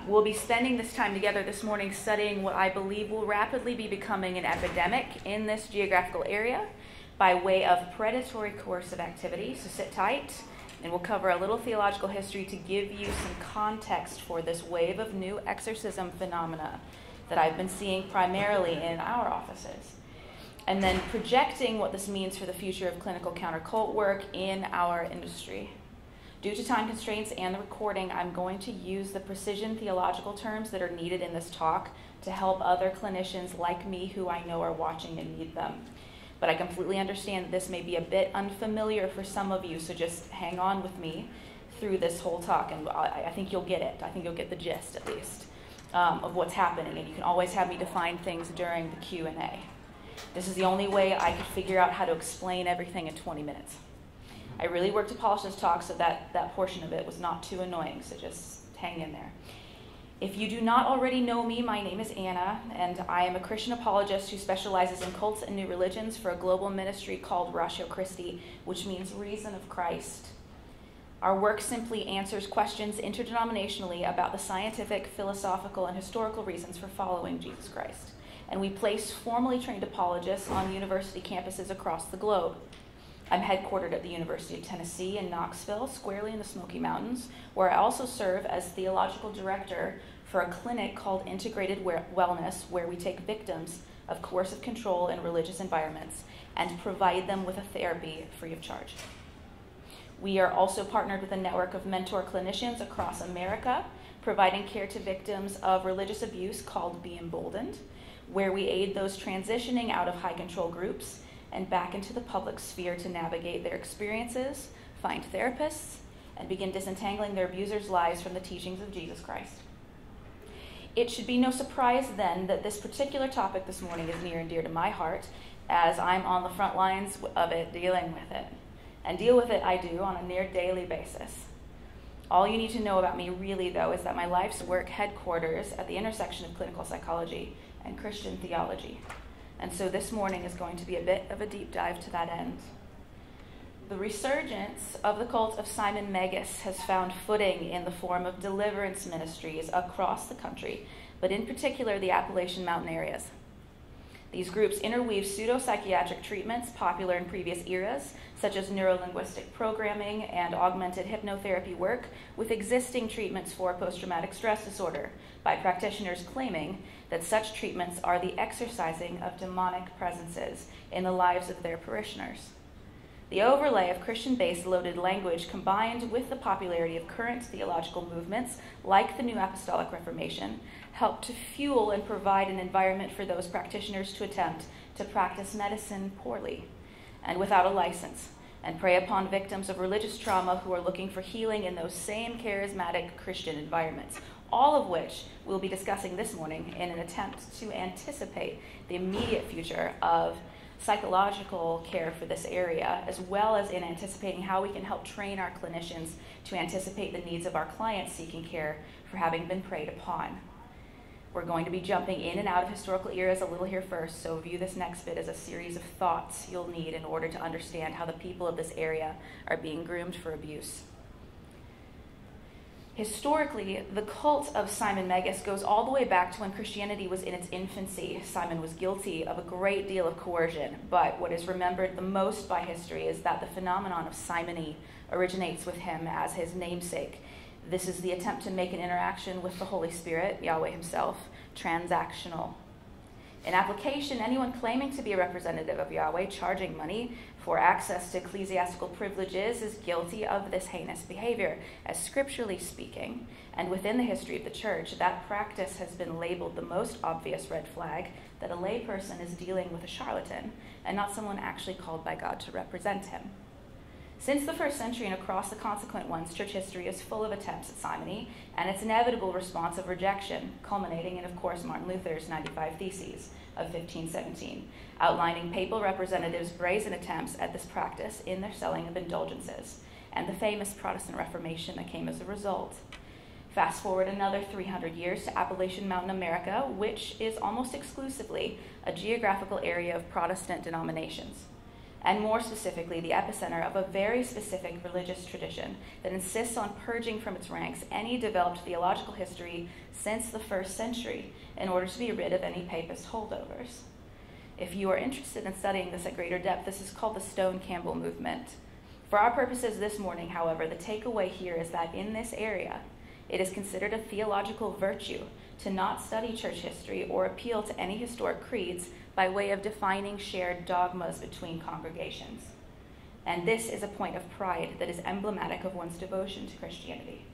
We'll be spending this time together this morning studying what I believe will rapidly be becoming an epidemic in this geographical area by way of predatory coercive activity. So sit tight, and we'll cover a little theological history to give you some context for this wave of new exorcism phenomena that I've been seeing primarily in our offices. And then projecting what this means for the future of clinical counter-cult work in our industry. Due to time constraints and the recording, I'm going to use the precision theological terms that are needed in this talk to help other clinicians like me who I know are watching and need them. But I completely understand that this may be a bit unfamiliar for some of you, so just hang on with me through this whole talk, and I think you'll get it. I think you'll get the gist, at least, of what's happening, and you can always have me define things during the Q&A. This is the only way I could figure out how to explain everything in 20 minutes. I really worked to polish this talk so that portion of it was not too annoying, so just hang in there. If you do not already know me, my name is Anna, and I am a Christian apologist who specializes in cults and new religions for a global ministry called Ratio Christi, which means Reason of Christ. Our work simply answers questions interdenominationally about the scientific, philosophical, and historical reasons for following Jesus Christ. And we place formally trained apologists on university campuses across the globe. I'm headquartered at the University of Tennessee in Knoxville, squarely in the Smoky Mountains, where I also serve as theological director for a clinic called Integrated Wellness, where we take victims of coercive control in religious environments and provide them with a therapy free of charge. We are also partnered with a network of mentor clinicians across America, providing care to victims of religious abuse called Be Emboldened, where we aid those transitioning out of high control groups and back into the public sphere to navigate their experiences, find therapists, and begin disentangling their abusers' lives from the teachings of Jesus Christ. It should be no surprise then that this particular topic this morning is near and dear to my heart, as I'm on the front lines of it, dealing with it. And deal with it I do on a near daily basis. All you need to know about me really, though, is that my life's work headquarters at the intersection of clinical psychology and Christian theology. And so this morning is going to be a bit of a deep dive to that end. The resurgence of the cult of Simon Magus has found footing in the form of deliverance ministries across the country, but in particular the Appalachian mountain areas. These groups interweave pseudo-psychiatric treatments popular in previous eras, such as neuro-linguistic programming and augmented hypnotherapy work, with existing treatments for post-traumatic stress disorder, by practitioners claiming that such treatments are the exorcising of demonic presences in the lives of their parishioners. The overlay of Christian-based loaded language combined with the popularity of current theological movements like the New Apostolic Reformation help to fuel and provide an environment for those practitioners to attempt to practice medicine poorly and without a license and prey upon victims of religious trauma who are looking for healing in those same charismatic Christian environments, all of which we'll be discussing this morning in an attempt to anticipate the immediate future of psychological care for this area, as well as in anticipating how we can help train our clinicians to anticipate the needs of our clients seeking care for having been preyed upon. We're going to be jumping in and out of historical eras a little here first, so view this next bit as a series of thoughts you'll need in order to understand how the people of this area are being groomed for abuse. Historically, the cult of Simon Magus goes all the way back to when Christianity was in its infancy. Simon was guilty of a great deal of coercion, but what is remembered the most by history is that the phenomenon of simony originates with him as his namesake. This is the attempt to make an interaction with the Holy Spirit, Yahweh himself, transactional. In application, anyone claiming to be a representative of Yahweh charging money for access to ecclesiastical privileges is guilty of this heinous behavior, as scripturally speaking, and within the history of the church, that practice has been labeled the most obvious red flag that a layperson is dealing with a charlatan and not someone actually called by God to represent him. Since the first century and across the consequent ones, church history is full of attempts at simony and its inevitable response of rejection, culminating in, of course, Martin Luther's 95 Theses of 1517, outlining papal representatives' brazen attempts at this practice in their selling of indulgences, and the famous Protestant Reformation that came as a result. Fast forward another 300 years to Appalachian Mountain America, which is almost exclusively a geographical area of Protestant denominations. and more specifically, the epicenter of a very specific religious tradition that insists on purging from its ranks any developed theological history since the 1st century in order to be rid of any papist holdovers. If you are interested in studying this at greater depth, this is called the Stone Campbell movement. For our purposes this morning, however, the takeaway here is that in this area, it is considered a theological virtue to not study church history or appeal to any historic creeds by way of defining shared dogmas between congregations. And this is a point of pride that is emblematic of one's devotion to Christianity.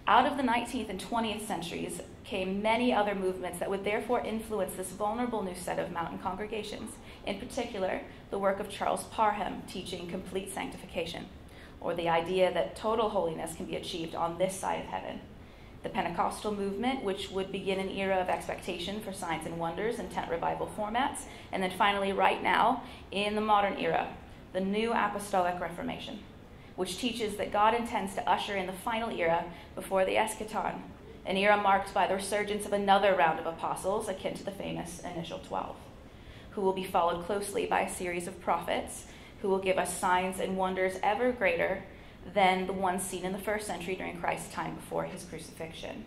Out of the 19th and 20th centuries came many other movements that would therefore influence this vulnerable new set of mountain congregations, in particular, the work of Charles Parham teaching complete sanctification, or the idea that total holiness can be achieved on this side of heaven. The Pentecostal movement, which would begin an era of expectation for signs and wonders and tent revival formats, and then finally, right now, in the modern era, the New Apostolic Reformation, which teaches that God intends to usher in the final era before the eschaton, an era marked by the resurgence of another round of apostles akin to the famous initial 12, who will be followed closely by a series of prophets who will give us signs and wonders ever greater than the ones seen in the 1st century during Christ's time before his crucifixion.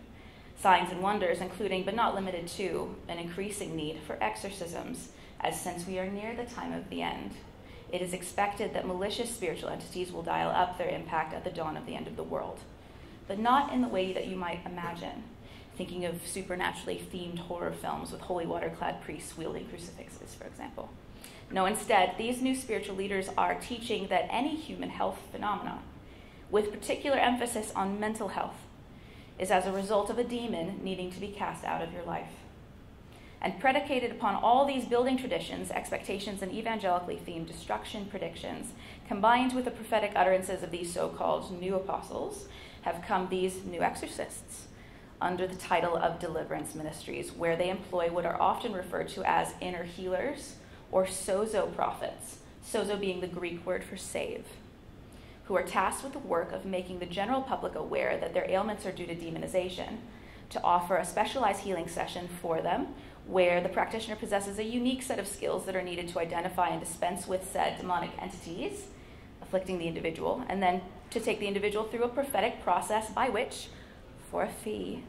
Signs and wonders including, but not limited to, an increasing need for exorcisms, as since we are near the time of the end, it is expected that malicious spiritual entities will dial up their impact at the dawn of the end of the world, but not in the way that you might imagine, thinking of supernaturally themed horror films with holy water-clad priests wielding crucifixes, for example. No, instead, these new spiritual leaders are teaching that any human health phenomenon, with particular emphasis on mental health, is as a result of a demon needing to be cast out of your life. And predicated upon all these building traditions, expectations, and evangelically themed destruction predictions, combined with the prophetic utterances of these so-called new apostles, have come these new exorcists under the title of deliverance ministries, where they employ what are often referred to as inner healers or Sozo prophets, Sozo being the Greek word for save, who are tasked with the work of making the general public aware that their ailments are due to demonization, to offer a specialized healing session for them, where the practitioner possesses a unique set of skills that are needed to identify and dispense with said demonic entities afflicting the individual, and then to take the individual through a prophetic process by which, for a fee,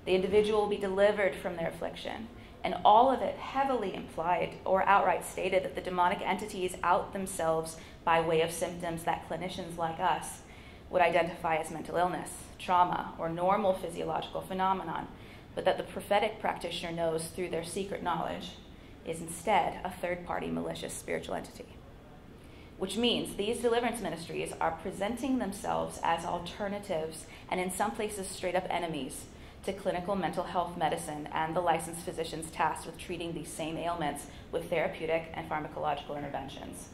the individual will be delivered from their affliction. And all of it heavily implied or outright stated that the demonic entities out themselves by way of symptoms that clinicians like us would identify as mental illness, trauma, or normal physiological phenomenon, but that the prophetic practitioner knows through their secret knowledge is instead a third-party malicious spiritual entity. Which means these deliverance ministries are presenting themselves as alternatives and in some places straight-up enemies to clinical mental health medicine and the licensed physicians tasked with treating these same ailments with therapeutic and pharmacological interventions.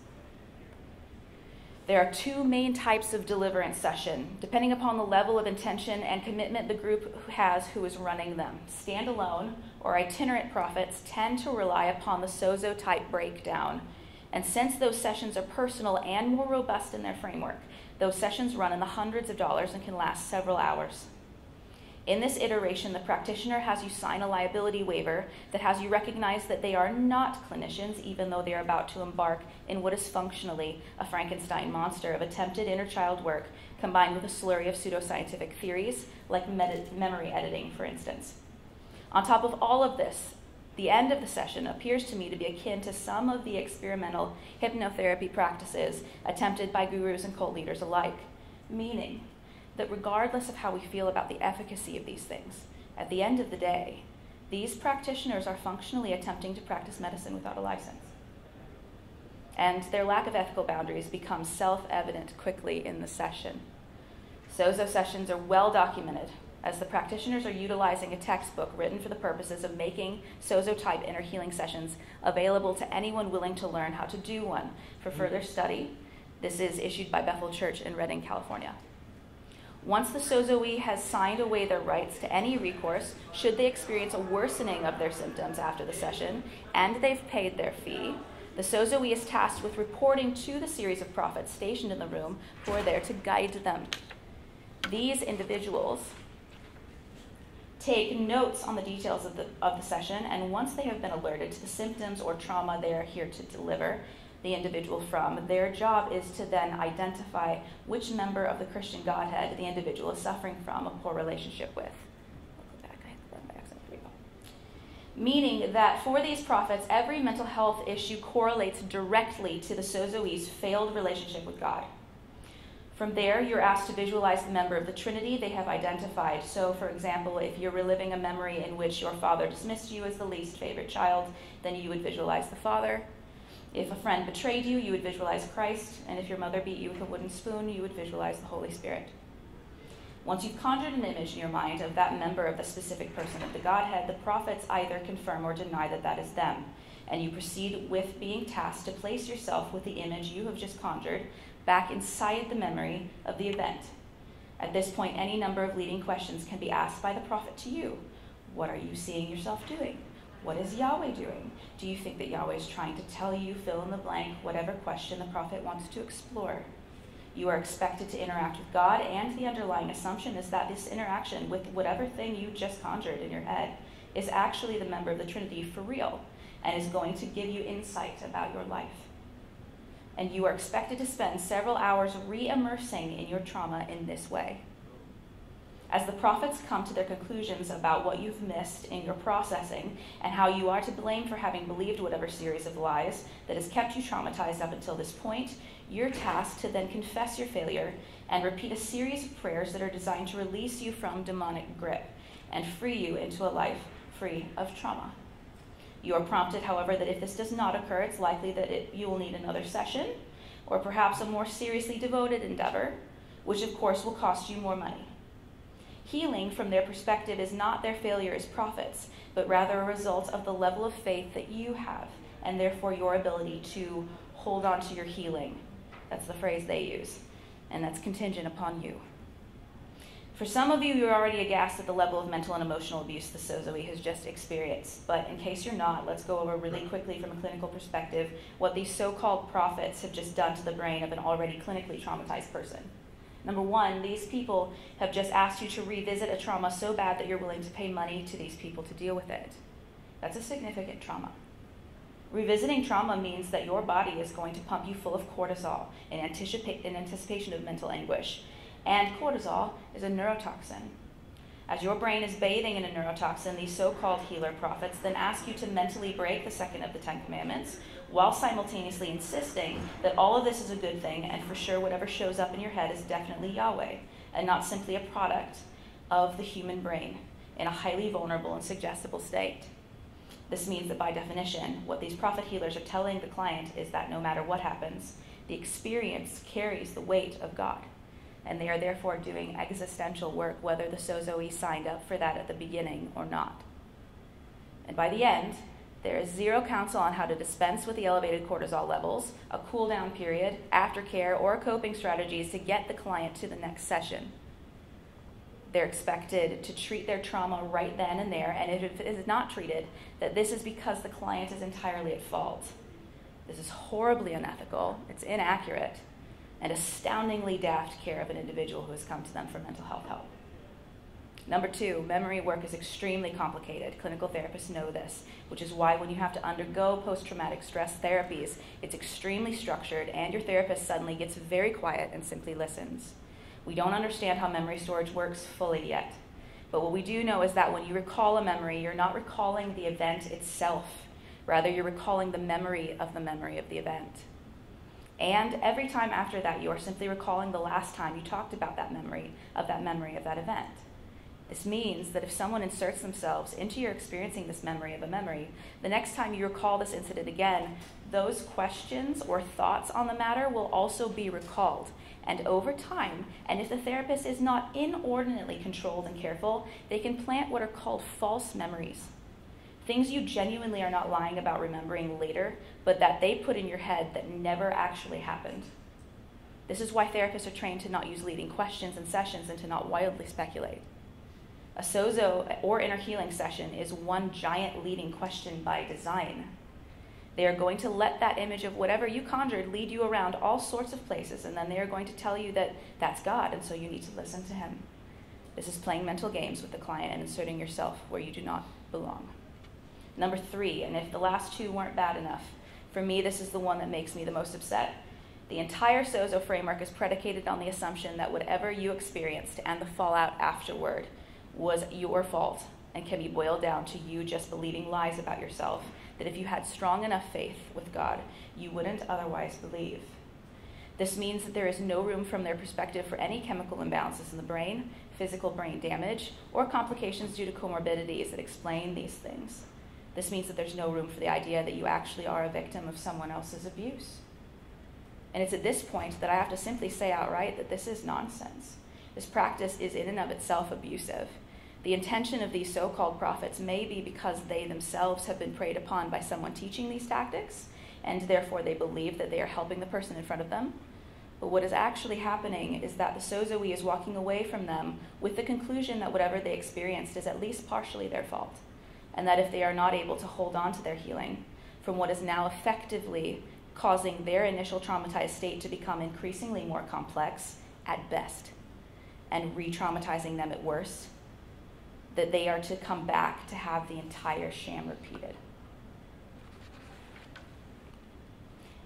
There are two main types of deliverance session, depending upon the level of intention and commitment the group has who is running them. Standalone or itinerant prophets tend to rely upon the Sozo type breakdown. And since those sessions are personal and more robust in their framework, those sessions run in the hundreds of dollars and can last several hours. In this iteration, the practitioner has you sign a liability waiver that has you recognize that they are not clinicians, even though they are about to embark in what is functionally a Frankenstein monster of attempted inner child work combined with a slurry of pseudoscientific theories, like memory editing, for instance. On top of all of this, the end of the session appears to me to be akin to some of the experimental hypnotherapy practices attempted by gurus and cult leaders alike, meaning that regardless of how we feel about the efficacy of these things, at the end of the day, these practitioners are functionally attempting to practice medicine without a license. And their lack of ethical boundaries becomes self-evident quickly in the session. Sozo sessions are well documented, as the practitioners are utilizing a textbook written for the purposes of making Sozo-type inner healing sessions available to anyone willing to learn how to do one for further study. This is issued by Bethel Church in Redding, California. Once the Sozoee has signed away their rights to any recourse, should they experience a worsening of their symptoms after the session, and they've paid their fee, the Sozoee is tasked with reporting to the series of prophets stationed in the room who are there to guide them. These individuals take notes on the details of the session, and once they have been alerted to the symptoms or trauma they are here to deliver, the individual from, their job is to then identify which member of the Christian Godhead the individual is suffering from a poor relationship with. Meaning that for these prophets, every mental health issue correlates directly to the Sozoi's failed relationship with God. From there, you're asked to visualize the member of the Trinity they have identified. So, for example, if you're reliving a memory in which your father dismissed you as the least favorite child, then you would visualize the Father. If a friend betrayed you, you would visualize Christ. And if your mother beat you with a wooden spoon, you would visualize the Holy Spirit. Once you've conjured an image in your mind of that member of the specific person of the Godhead, the prophets either confirm or deny that that is them. And you proceed with being tasked to place yourself with the image you have just conjured back inside the memory of the event. At this point, any number of leading questions can be asked by the prophet to you. What are you seeing yourself doing? What is Yahweh doing? Do you think that Yahweh is trying to tell you, fill in the blank, whatever question the prophet wants to explore? You are expected to interact with God, and the underlying assumption is that this interaction with whatever thing you just conjured in your head is actually the member of the Trinity for real, and is going to give you insight about your life. And you are expected to spend several hours re-immersing in your trauma in this way. As the prophets come to their conclusions about what you've missed in your processing and how you are to blame for having believed whatever series of lies that has kept you traumatized up until this point, you're tasked to then confess your failure and repeat a series of prayers that are designed to release you from demonic grip and free you into a life free of trauma. You are prompted, however, that if this does not occur, it's likely that you will need another session or perhaps a more seriously devoted endeavor, which of course will cost you more money. Healing, from their perspective, is not their failure as prophets, but rather a result of the level of faith that you have, and therefore your ability to hold on to your healing. That's the phrase they use, and that's contingent upon you. For some of you, you're already aghast at the level of mental and emotional abuse the Sozoi has just experienced, but in case you're not, let's go over really quickly from a clinical perspective what these so-called prophets have just done to the brain of an already clinically traumatized person. Number one, these people have just asked you to revisit a trauma so bad that you're willing to pay money to these people to deal with it. That's a significant trauma. Revisiting trauma means that your body is going to pump you full of cortisol in anticipation of mental anguish. And cortisol is a neurotoxin. As your brain is bathing in a neurotoxin, these so-called healer prophets then ask you to mentally break the second of the 10 Commandments, while simultaneously insisting that all of this is a good thing, and for sure whatever shows up in your head is definitely Yahweh, and not simply a product of the human brain in a highly vulnerable and suggestible state. This means that by definition, what these prophet healers are telling the client is that no matter what happens, the experience carries the weight of God, and they are therefore doing existential work, whether the Sozoi signed up for that at the beginning or not. And by the end, there is zero counsel on how to dispense with the elevated cortisol levels, a cool-down period, aftercare, or coping strategies to get the client to the next session. They're expected to treat their trauma right then and there, and if it is not treated, that this is because the client is entirely at fault. This is horribly unethical, it's inaccurate, and astoundingly daft care of an individual who has come to them for mental health help. Number two, memory work is extremely complicated. Clinical therapists know this, which is why when you have to undergo post-traumatic stress therapies, it's extremely structured, and your therapist suddenly gets very quiet and simply listens. We don't understand how memory storage works fully yet, but what we do know is that when you recall a memory, you're not recalling the event itself. Rather, you're recalling the memory of the event. And every time after that, you are simply recalling the last time you talked about that memory of that event. This means that if someone inserts themselves into your experiencing this memory of a memory, the next time you recall this incident again, those questions or thoughts on the matter will also be recalled. And over time, and if the therapist is not inordinately controlled and careful, they can plant what are called false memories. Things you genuinely are not lying about remembering later, but that they put in your head that never actually happened. This is why therapists are trained to not use leading questions in sessions and to not wildly speculate. A Sozo or inner healing session is one giant leading question by design. They are going to let that image of whatever you conjured lead you around all sorts of places, and then they are going to tell you that that's God, and so you need to listen to him. This is playing mental games with the client and inserting yourself where you do not belong. Number three, and if the last two weren't bad enough, For me, this is the one that makes me the most upset. The entire Sozo framework is predicated on the assumption that whatever you experienced and the fallout afterward was your fault and can be boiled down to you just believing lies about yourself, that if you had strong enough faith with God, you wouldn't otherwise believe. This means that there is no room from their perspective for any chemical imbalances in the brain, physical brain damage, or complications due to comorbidities that explain these things. This means that there's no room for the idea that you actually are a victim of someone else's abuse. And it's at this point that I have to simply say outright that this is nonsense. This practice is in and of itself abusive. The intention of these so-called prophets may be because they themselves have been preyed upon by someone teaching these tactics, and therefore they believe that they are helping the person in front of them. But what is actually happening is that the Sozoe is walking away from them with the conclusion that whatever they experienced is at least partially their fault, and that if they are not able to hold on to their healing from what is now effectively causing their initial traumatized state to become increasingly more complex at best, and re-traumatizing them at worst, that they are to come back to have the entire sham repeated.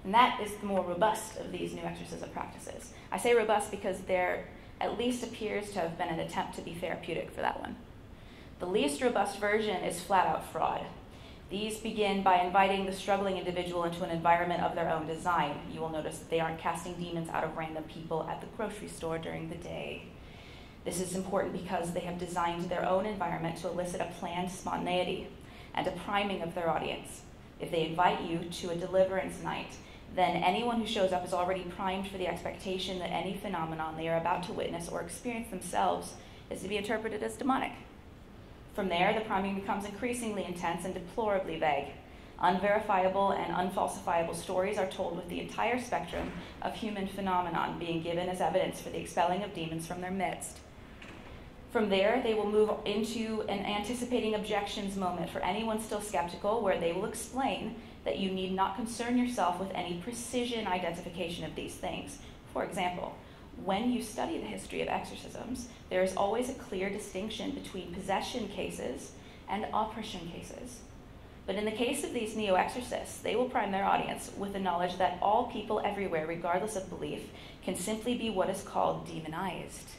And that is the more robust of these new exorcism practices. I say robust because there at least appears to have been an attempt to be therapeutic for that one. The least robust version is flat-out fraud. These begin by inviting the struggling individual into an environment of their own design. You will notice that they aren't casting demons out of random people at the grocery store during the day. This is important because they have designed their own environment to elicit a planned spontaneity and a priming of their audience. If they invite you to a deliverance night, then anyone who shows up is already primed for the expectation that any phenomenon they are about to witness or experience themselves is to be interpreted as demonic. From there, the priming becomes increasingly intense and deplorably vague. Unverifiable and unfalsifiable stories are told with the entire spectrum of human phenomenon being given as evidence for the expelling of demons from their midst. From there, they will move into an anticipating objections moment for anyone still skeptical, where they will explain that you need not concern yourself with any precision identification of these things. For example, when you study the history of exorcisms, there is always a clear distinction between possession cases and oppression cases. But in the case of these neo-exorcists, they will prime their audience with the knowledge that all people everywhere, regardless of belief, can simply be what is called demonized,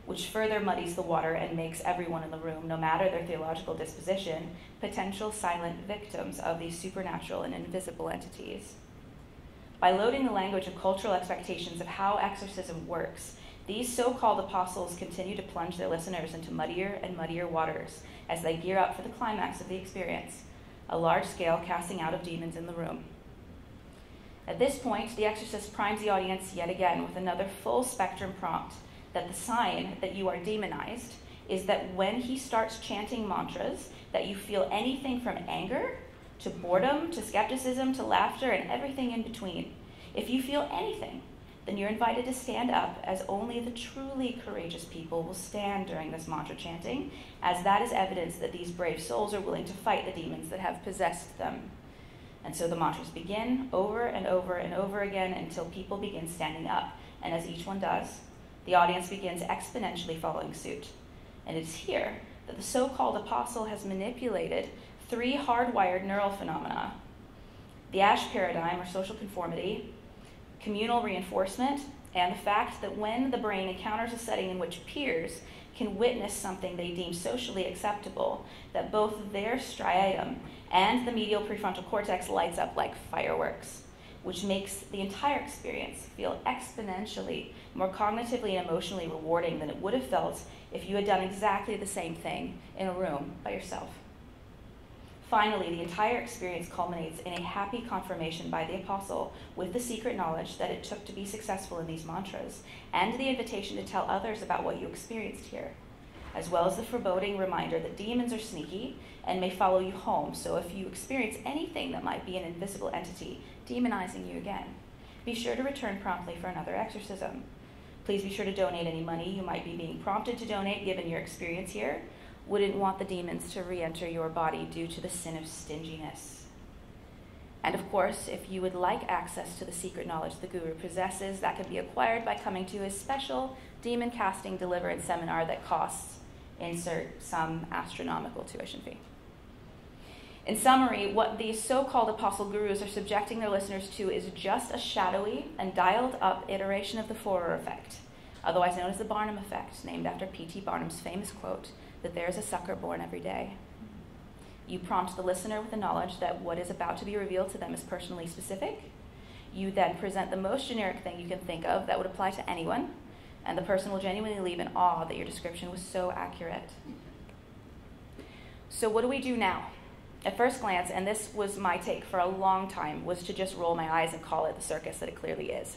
which further muddies the water and makes everyone in the room, no matter their theological disposition, potential silent victims of these supernatural and invisible entities. By loading the language of cultural expectations of how exorcism works, these so-called apostles continue to plunge their listeners into muddier and muddier waters as they gear up for the climax of the experience, a large-scale casting out of demons in the room. At this point, the exorcist primes the audience yet again with another full-spectrum prompt that the sign that you are demonized is that when he starts chanting mantras, that you feel anything from anger to boredom, to skepticism, to laughter, and everything in between. If you feel anything, then you're invited to stand up, as only the truly courageous people will stand during this mantra chanting, as that is evidence that these brave souls are willing to fight the demons that have possessed them. And so the mantras begin over and over and over again until people begin standing up, and as each one does, the audience begins exponentially following suit. And it's here that the so-called apostle has manipulated three hardwired neural phenomena: the Ash paradigm, or social conformity, communal reinforcement, and the fact that when the brain encounters a setting in which peers can witness something they deem socially acceptable, that both their striatum and the medial prefrontal cortex lights up like fireworks, which makes the entire experience feel exponentially more cognitively and emotionally rewarding than it would have felt if you had done exactly the same thing in a room by yourself. Finally, the entire experience culminates in a happy confirmation by the apostle with the secret knowledge that it took to be successful in these mantras, and the invitation to tell others about what you experienced here, as well as the foreboding reminder that demons are sneaky and may follow you home. So if you experience anything that might be an invisible entity demonizing you again, be sure to return promptly for another exorcism. Please be sure to donate any money you might be being prompted to donate given your experience here. Wouldn't want the demons to re-enter your body due to the sin of stinginess. And of course, if you would like access to the secret knowledge the guru possesses, that can be acquired by coming to his special demon casting deliverance seminar that costs, insert some astronomical tuition fee. In summary, what these so-called apostle gurus are subjecting their listeners to is just a shadowy and dialed-up iteration of the Forer effect, otherwise known as the Barnum effect, named after P.T. Barnum's famous quote that there is a sucker born every day. You prompt the listener with the knowledge that what is about to be revealed to them is personally specific. You then present the most generic thing you can think of that would apply to anyone, and the person will genuinely leave in awe that your description was so accurate. So what do we do now? At first glance, and this was my take for a long time, was to just roll my eyes and call it the circus that it clearly is.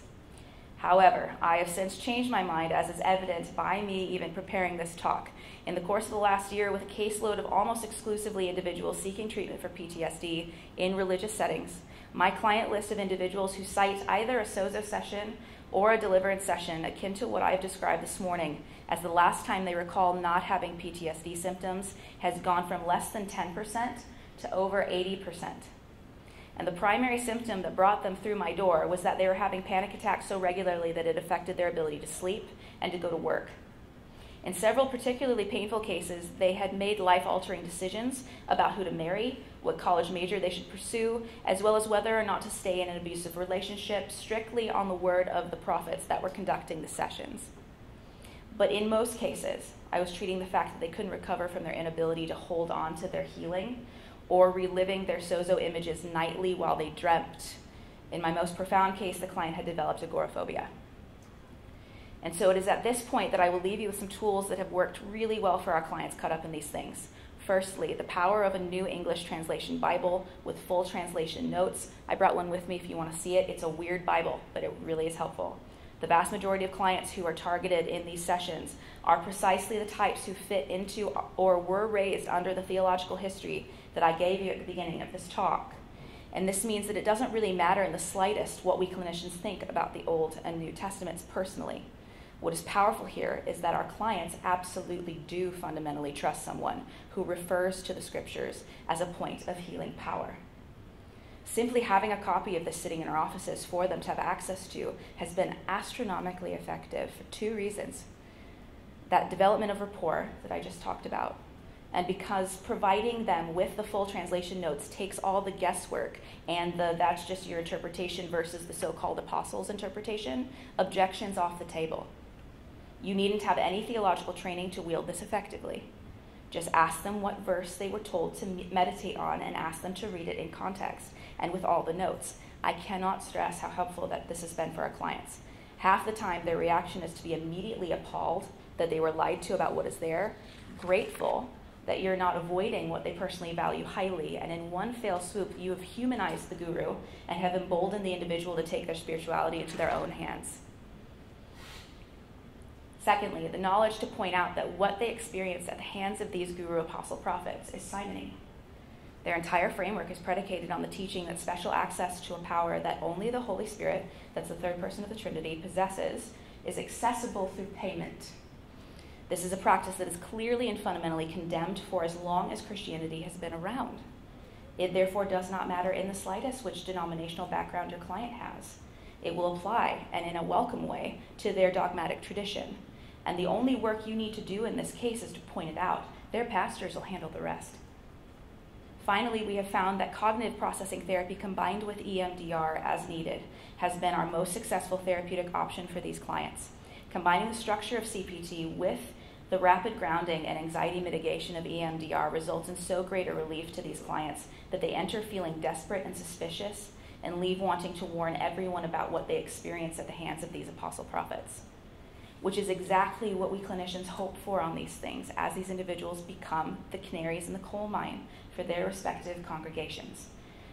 However, I have since changed my mind, as is evident by me even preparing this talk. In the course of the last year, with a caseload of almost exclusively individuals seeking treatment for PTSD in religious settings, my client list of individuals who cite either a Sozo session or a deliverance session akin to what I have described this morning as the last time they recall not having PTSD symptoms has gone from less than 10% to over 80%. And the primary symptom that brought them through my door was that they were having panic attacks so regularly that it affected their ability to sleep and to go to work. In several particularly painful cases, they had made life-altering decisions about who to marry, what college major they should pursue, as well as whether or not to stay in an abusive relationship, strictly on the word of the prophets that were conducting the sessions. But in most cases, I was treating the fact that they couldn't recover from their inability to hold on to their healing or reliving their Sozo images nightly while they dreamt. In my most profound case, the client had developed agoraphobia. And so it is at this point that I will leave you with some tools that have worked really well for our clients caught up in these things. Firstly, the power of a New English Translation Bible with full translation notes. I brought one with me if you want to see it. It's a weird Bible, but it really is helpful. The vast majority of clients who are targeted in these sessions are precisely the types who fit into or were raised under the theological history that I gave you at the beginning of this talk. And this means that it doesn't really matter in the slightest what we clinicians think about the Old and New Testaments personally. What is powerful here is that our clients absolutely do fundamentally trust someone who refers to the scriptures as a point of healing power. Simply having a copy of this sitting in our offices for them to have access to has been astronomically effective for two reasons. That development of rapport that I just talked about, and because providing them with the full translation notes takes all the guesswork and that's just your interpretation versus the so-called apostles' interpretation, objections off the table. You needn't have any theological training to wield this effectively. Just ask them what verse they were told to meditate on and ask them to read it in context and with all the notes. I cannot stress how helpful that this has been for our clients. Half the time, their reaction is to be immediately appalled that they were lied to about what is there, grateful that you're not avoiding what they personally value highly, and in one fell swoop, you have humanized the guru and have emboldened the individual to take their spirituality into their own hands. Secondly, the knowledge to point out that what they experienced at the hands of these guru apostle prophets is simony. Their entire framework is predicated on the teaching that special access to a power that only the Holy Spirit, that's the third person of the Trinity, possesses, is accessible through payment. This is a practice that is clearly and fundamentally condemned for as long as Christianity has been around. It therefore does not matter in the slightest which denominational background your client has. It will apply, and in a welcome way, to their dogmatic tradition. And the only work you need to do in this case is to point it out. Their pastors will handle the rest. Finally, we have found that cognitive processing therapy combined with EMDR as needed has been our most successful therapeutic option for these clients. Combining the structure of CPT with the rapid grounding and anxiety mitigation of EMDR results in so great a relief to these clients that they enter feeling desperate and suspicious and leave wanting to warn everyone about what they experience at the hands of these apostle prophets, which is exactly what we clinicians hope for on these things as these individuals become the canaries in the coal mine for their respective congregations.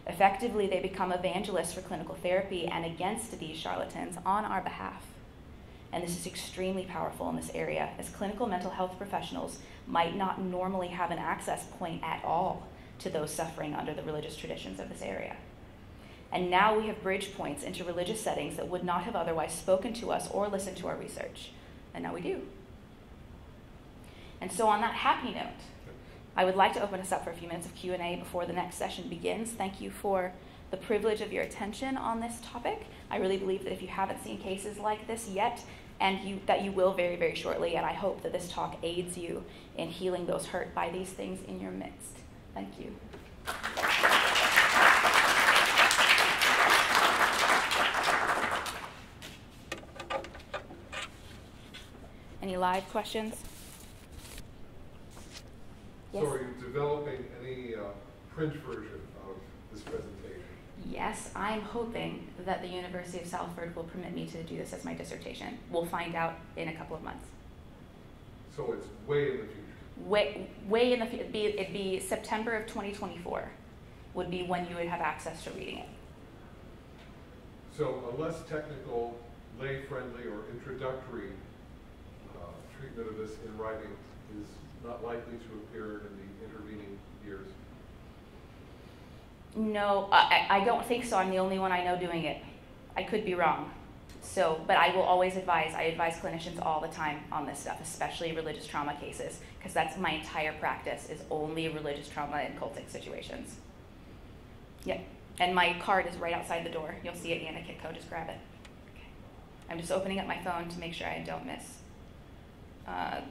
Effectively, they become evangelists for clinical therapy and against these charlatans on our behalf. And this is extremely powerful in this area, as clinical mental health professionals might not normally have an access point at all to those suffering under the religious traditions of this area. And now we have bridge points into religious settings that would not have otherwise spoken to us or listened to our research. And now we do. And so on that happy note, I would like to open us up for a few minutes of Q&A before the next session begins. Thank you for the privilege of your attention on this topic. I really believe that if you haven't seen cases like this yet, that you will very, very shortly, and I hope that this talk aids you in healing those hurt by these things in your midst. Thank you. any live questions? Yes? So are you developing any print version of this presentation? Yes, I'm hoping that the University of Salford will permit me to do this as my dissertation. We'll find out in a couple of months. So it's way in the future? Way in the future. It'd be September of 2024 would be when you would have access to reading it. So a less technical, lay-friendly, or introductory treatment of this in writing is not likely to appear in the intervening years? No, I don't think so. I'm the only one I know doing it. I could be wrong. So, but I will always advise. I advise clinicians all the time on this stuff, especially religious trauma cases, because that's my entire practice is only religious trauma and cultic situations. Yep. And my card is right outside the door. You'll see it, Anna Kitco. Just grab it. Okay. I'm just opening up my phone to make sure I don't miss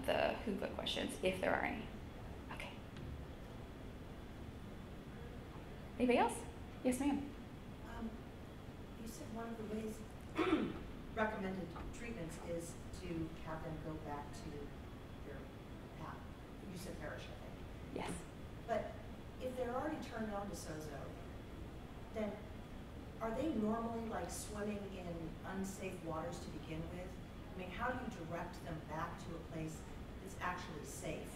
the Hoogla questions, if there are any. Okay. Anybody else? Yes, ma'am. You said one of the ways recommended treatments is to have them go back to their path. You said parish, I think. Yes. But if they're already turned on to Sozo, then are they normally like swimming in unsafe waters to begin with? I mean, how do you direct them back to a place that's actually safe?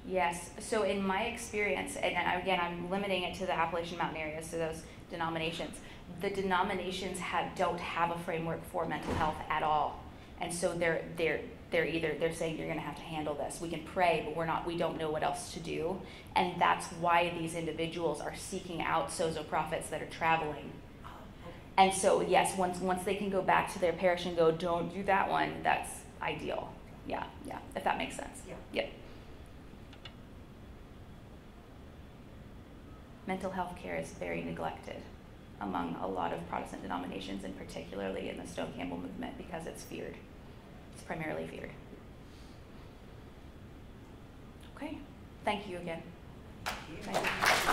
Yes. So in my experience, and again, I'm limiting it to the Appalachian Mountain areas, so those denominations. The denominations don't have a framework for mental health at all, and so they're saying you're going to have to handle this. We can pray, but we don't know what else to do, and that's why these individuals are seeking out Sozo prophets that are traveling. And so yes, once they can go back to their parish and go, don't do that one, that's ideal. Yeah, if that makes sense. Yeah. Yep. Mental health care is very neglected among a lot of Protestant denominations, and particularly in the Stone Campbell movement, because it's feared. It's primarily feared. Okay. Thank you again. Thank you. Thank you.